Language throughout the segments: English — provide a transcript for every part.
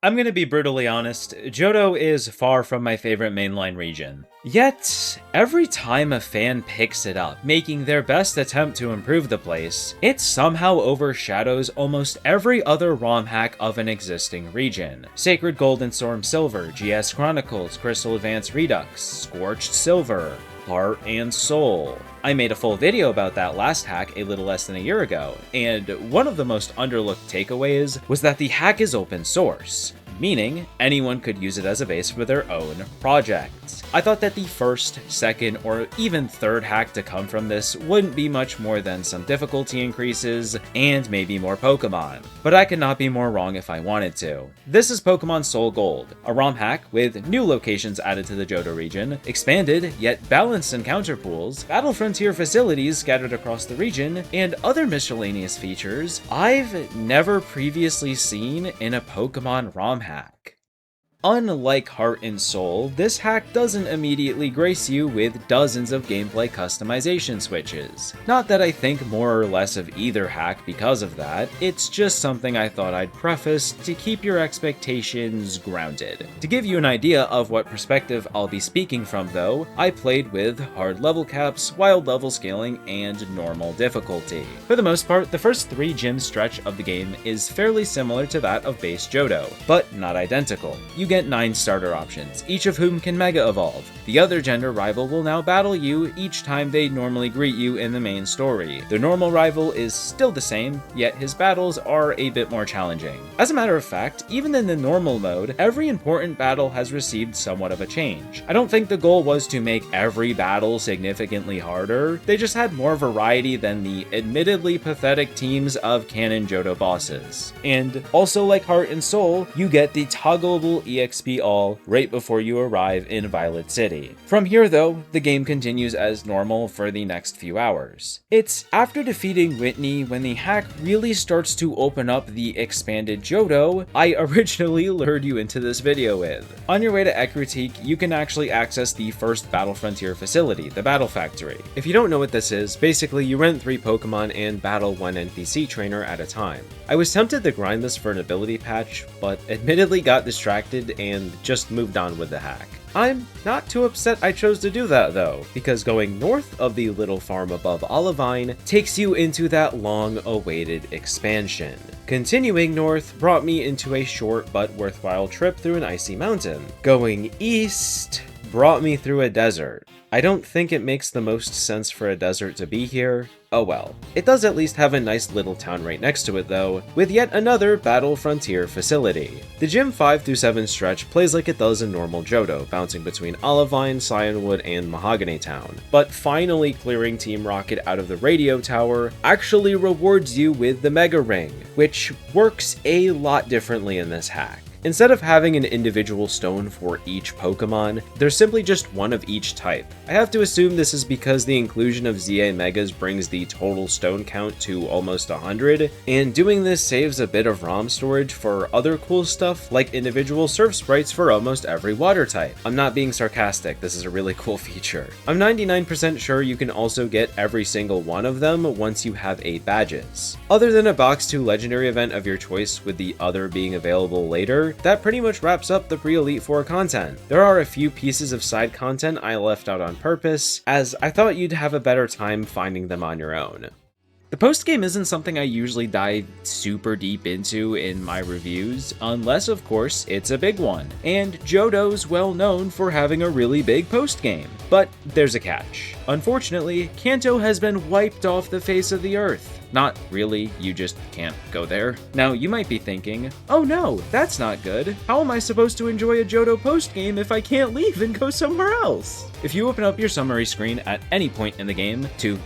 I'm gonna be brutally honest, Johto is far from my favorite mainline region. Yet, every time a fan picks it up, making their best attempt to improve the place, it somehow overshadows almost every other ROM hack of an existing region. Sacred Gold and Storm Silver, GS Chronicles, Crystal Advance Redux, Scorched Silver, Heart and Soul. I made a full video about that last hack a little less than a year ago, and one of the most underlooked takeaways was that the hack is open source, meaning anyone could use it as a base for their own projects. I thought that the first, second, or even third hack to come from this wouldn't be much more than some difficulty increases and maybe more Pokemon, but I could not be more wrong if I wanted to. This is Pokemon Soulgold, a ROM hack with new locations added to the Johto region, expanded yet balanced encounter pools, Battle Frontier facilities scattered across the region, and other miscellaneous features I've never previously seen in a Pokemon ROM hack. Unlike Heart and Soul, this hack doesn't immediately grace you with dozens of gameplay customization switches. Not that I think more or less of either hack because of that, it's just something I thought I'd preface to keep your expectations grounded. To give you an idea of what perspective I'll be speaking from though, I played with hard level caps, wild level scaling, and normal difficulty. For the most part, the first 3 gym stretch of the game is fairly similar to that of base Johto, but not identical. You get 9 starter options, each of whom can Mega Evolve. The other gender rival will now battle you each time they normally greet you in the main story. The normal rival is still the same, yet his battles are a bit more challenging. As a matter of fact, even in the normal mode, every important battle has received somewhat of a change. I don't think the goal was to make every battle significantly harder, they just had more variety than the admittedly pathetic teams of canon Johto bosses. And also like Heart and Soul, you get the toggleable EXP all right before you arrive in Violet City. From here though, the game continues as normal for the next few hours. It's after defeating Whitney when the hack really starts to open up the Expanded Johto I originally lured you into this video with. On your way to Ekrutik, you can actually access the first Battle Frontier facility, the Battle Factory. If you don't know what this is, basically you rent 3 Pokemon and battle 1 NPC trainer at a time. I was tempted to grind this for an ability patch, but admittedly got distracted and just moved on with the hack. I'm not too upset I chose to do that though, because going north of the little farm above Olivine takes you into that long-awaited expansion. Continuing north brought me into a short but worthwhile trip through an icy mountain. Going east brought me through a desert. I don't think it makes the most sense for a desert to be here. Oh well. It does at least have a nice little town right next to it though, with yet another Battle Frontier facility. The Gym 5 through 7 stretch plays like it does in normal Johto, bouncing between Olivine, Cyanwood, and Mahogany Town. But finally clearing Team Rocket out of the radio tower actually rewards you with the Mega Ring, which works a lot differently in this hack. Instead of having an individual stone for each Pokemon, there's simply just one of each type. I have to assume this is because the inclusion of ZA Megas brings the total stone count to almost 100, and doing this saves a bit of ROM storage for other cool stuff like individual surf sprites for almost every water type. I'm not being sarcastic, this is a really cool feature. I'm 99% sure you can also get every single one of them once you have 8 badges. Other than a Box 2 legendary event of your choice with the other being available later, that pretty much wraps up the pre-Elite Four content. There are a few pieces of side content I left out on purpose, as I thought you'd have a better time finding them on your own. The post-game isn't something I usually dive super deep into in my reviews, unless of course it's a big one, and Johto's well known for having a really big post-game. But there's a catch. Unfortunately, Kanto has been wiped off the face of the earth. Not really, you just can't go there. Now you might be thinking, oh no, that's not good. How am I supposed to enjoy a Johto post-game if I can't leave and go somewhere else? If you open up your summary screen at any point in the game to,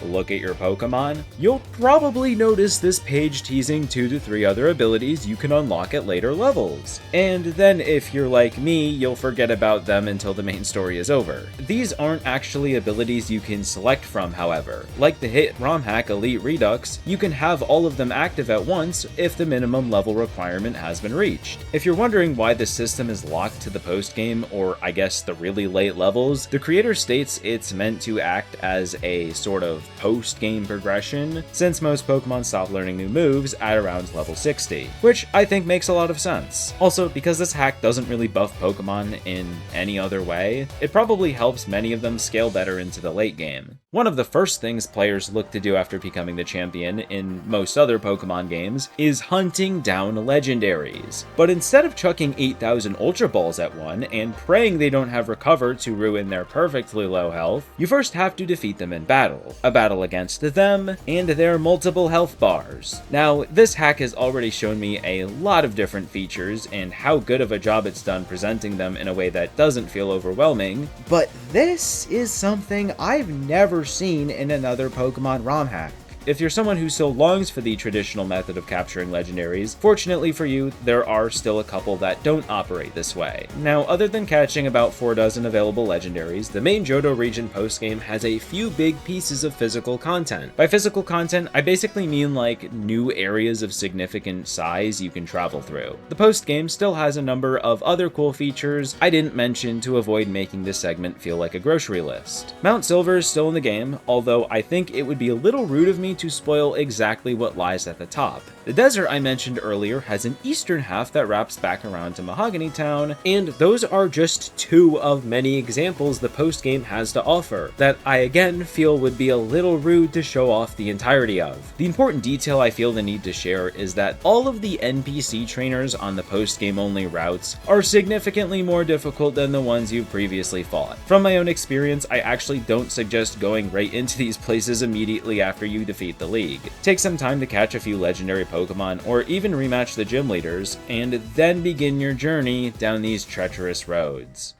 look at your Pokemon, you'll probably notice this page teasing 2 to 3 other abilities you can unlock at later levels. And then if you're like me, you'll forget about them until the main story is over. These aren't actually abilities you can select from, however. Like the hit ROM hack Elite Redux, Psyducks, you can have all of them active at once if the minimum level requirement has been reached. If you're wondering why the system is locked to the post-game, or I guess the really late levels, the creator states it's meant to act as a sort of post-game progression, since most Pokemon stop learning new moves at around level 60, which I think makes a lot of sense. Also, because this hack doesn't really buff Pokemon in any other way, it probably helps many of them scale better into the late game. One of the first things players look to do after becoming the champion in most other Pokemon games is hunting down legendaries. But instead of chucking 8,000 Ultra Balls at one and praying they don't have Recover to ruin their perfectly low health, you first have to defeat them in battle. A battle against them and their multiple health bars. Now, this hack has already shown me a lot of different features and how good of a job it's done presenting them in a way that doesn't feel overwhelming, but this is something I've never seen in another Pokemon ROM hack. If you're someone who still longs for the traditional method of capturing legendaries, fortunately for you, there are still a couple that don't operate this way. Now, other than catching about 4 dozen available legendaries, the main Johto region postgame has a few big pieces of physical content. By physical content, I basically mean like new areas of significant size you can travel through. The postgame still has a number of other cool features I didn't mention to avoid making this segment feel like a grocery list. Mount Silver is still in the game, although I think it would be a little rude of me to spoil exactly what lies at the top. The desert I mentioned earlier has an eastern half that wraps back around to Mahogany Town, and those are just 2 of many examples the postgame has to offer that I again feel would be a little rude to show off the entirety of. The important detail I feel the need to share is that all of the NPC trainers on the postgame only routes are significantly more difficult than the ones you've previously fought. From my own experience, I actually don't suggest going right into these places immediately after you defeat the league. Take some time to catch a few legendary Pokemon, or even rematch the gym leaders, and then begin your journey down these treacherous roads.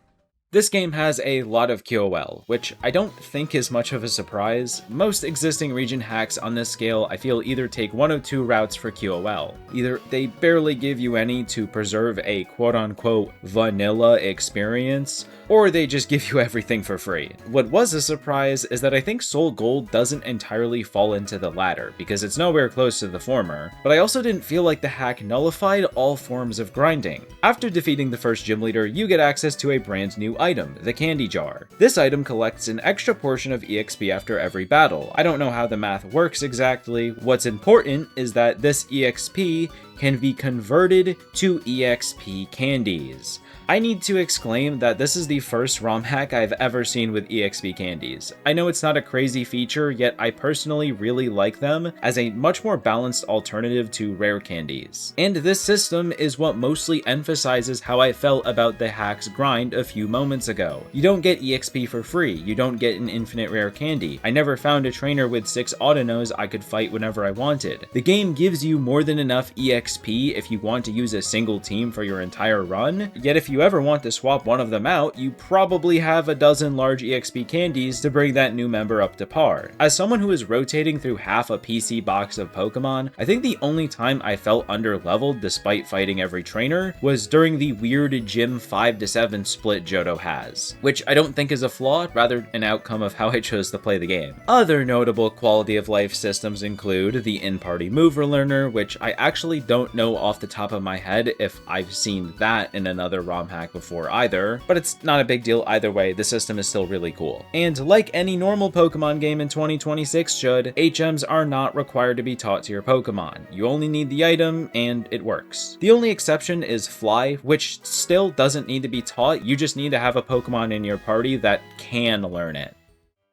This game has a lot of QOL, which I don't think is much of a surprise. Most existing region hacks on this scale I feel either take one of 2 routes for QOL. Either they barely give you any to preserve a quote-unquote vanilla experience, or they just give you everything for free. What was a surprise is that I think Soulgold doesn't entirely fall into the latter, because it's nowhere close to the former, but I also didn't feel like the hack nullified all forms of grinding. After defeating the first gym leader, you get access to a brand new item, the Candy Jar. This item collects an extra portion of EXP after every battle. I don't know how the math works exactly. What's important is that this EXP can be converted to EXP candies. I need to exclaim that this is the first ROM hack I've ever seen with EXP candies. I know it's not a crazy feature, yet I personally really like them as a much more balanced alternative to rare candies. And this system is what mostly emphasizes how I felt about the hack's grind a few moments ago. You don't get EXP for free, you don't get an infinite rare candy. I never found a trainer with 6 Autonos I could fight whenever I wanted. The game gives you more than enough EXP if you want to use a single team for your entire run, yet if you ever want to swap one of them out, you probably have a dozen large EXP candies to bring that new member up to par. As someone who is rotating through half a PC box of Pokemon, I think the only time I felt underleveled despite fighting every trainer was during the weird gym 5-7 split Johto has, which I don't think is a flaw, rather an outcome of how I chose to play the game. Other notable quality of life systems include the in-party mover learner, which I actually don't know off the top of my head if I've seen that in another ROM hack before either, but it's not a big deal either way, the system is still really cool. And like any normal Pokemon game in 2026 should, HMs are not required to be taught to your Pokemon. You only need the item, and it works. The only exception is Fly, which still doesn't need to be taught, you just need to have a Pokemon in your party that can learn it.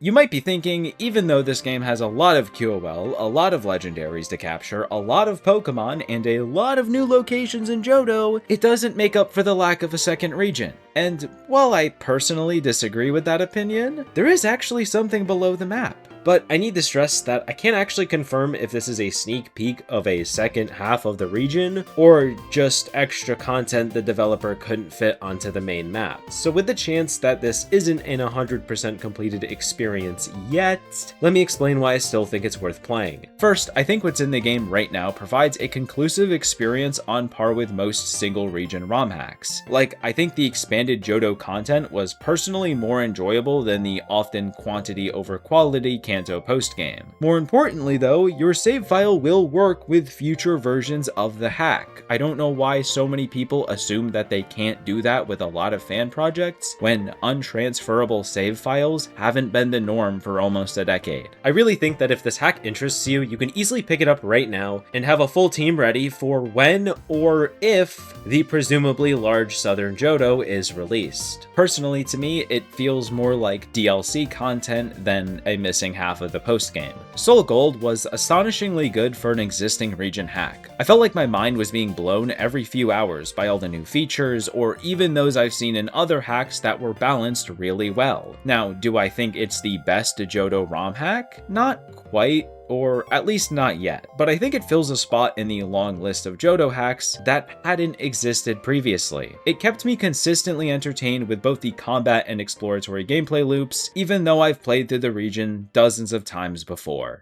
You might be thinking, even though this game has a lot of QOL, a lot of legendaries to capture, a lot of Pokemon, and a lot of new locations in Johto, it doesn't make up for the lack of a second region. And while I personally disagree with that opinion, there is actually something below the map. But I need to stress that I can't actually confirm if this is a sneak peek of a second half of the region, or just extra content the developer couldn't fit onto the main map. So with the chance that this isn't an 100% completed experience yet, let me explain why I still think it's worth playing. First, I think what's in the game right now provides a conclusive experience on par with most single region ROM hacks. Like, I think the expanded Johto content was personally more enjoyable than the often quantity over quality Kanto postgame. More importantly though, your save file will work with future versions of the hack. I don't know why so many people assume that they can't do that with a lot of fan projects, when untransferable save files haven't been the norm for almost a decade. I really think that if this hack interests you, you can easily pick it up right now and have a full team ready for when or if the presumably large Southern Johto is released. Personally, to me, it feels more like DLC content than a missing half of the postgame. Soulgold was astonishingly good for an existing region hack. I felt like my mind was being blown every few hours by all the new features, or even those I've seen in other hacks that were balanced really well. Now, do I think it's the best Johto ROM hack? Not quite, or at least not yet, but I think it fills a spot in the long list of Johto hacks that hadn't existed previously. It kept me consistently entertained with both the combat and exploratory gameplay loops, even though I've played through the region dozens of times before.